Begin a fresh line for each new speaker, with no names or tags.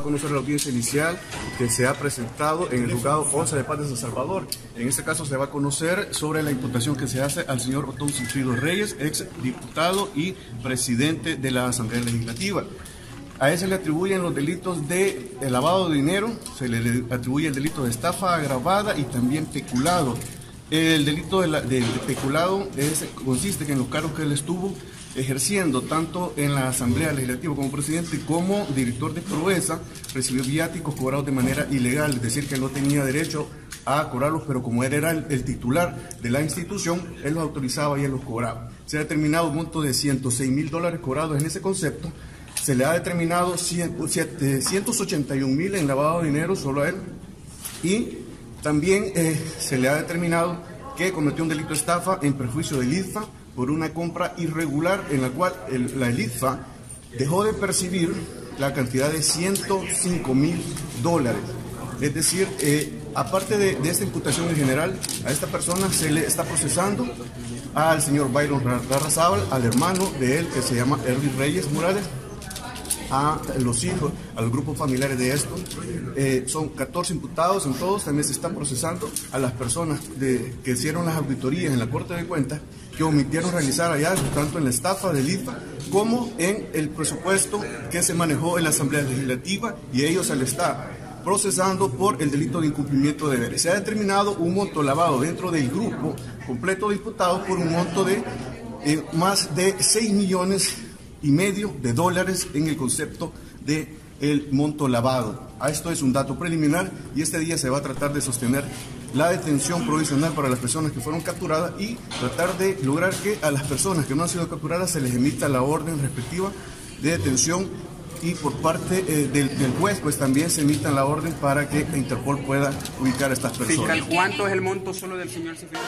Conocer la audiencia inicial que se ha presentado en el juzgado 11 de paz de San Salvador. En este caso se va a conocer sobre la imputación que se hace al señor Otón Sigfrido Reyes, ex diputado y presidente de la Asamblea Legislativa. A él se le atribuyen los delitos de lavado de dinero, se le atribuye el delito de estafa agravada y también peculado. El delito de peculado consiste en los cargos que él estuvo ejerciendo tanto en la Asamblea Legislativa como presidente como director de Proesa. Recibió viáticos cobrados de manera ilegal, es decir, que no tenía derecho a cobrarlos, pero como él era el titular de la institución, él los autorizaba y él los cobraba. Se ha determinado un monto de $106,000 cobrados en ese concepto. Se le ha determinado 181,000 en lavado de dinero solo a él, y también se le ha determinado que cometió un delito de estafa en perjuicio del IDFA por una compra irregular en la cual la IDFA dejó de percibir la cantidad de $105,000. Es decir, aparte de esta imputación en general, a esta persona se le está procesando al señor Byron Larrazábal, al hermano de él que se llama Erwin Reyes Morales, a los hijos, a los grupos familiares de estos. Son 14 imputados en todos. También se están procesando a las personas que hicieron las auditorías en la Corte de Cuentas, que omitieron realizar hallazgos tanto en la estafa del IFA como en el presupuesto que se manejó en la Asamblea Legislativa, y ellos se les está procesando por el delito de incumplimiento de deberes. Se ha determinado un monto lavado dentro del grupo completo de imputados por un monto de más de $6,5 millones en el concepto de el monto lavado. Esto es un dato preliminar, y este día se va a tratar de sostener la detención provisional para las personas que fueron capturadas y tratar de lograr que a las personas que no han sido capturadas se les emita la orden respectiva de detención, y por parte del juez pues también se emita la orden para que Interpol pueda ubicar a estas personas.
Fiscal, ¿cuánto es el monto solo del señor Sigfrido?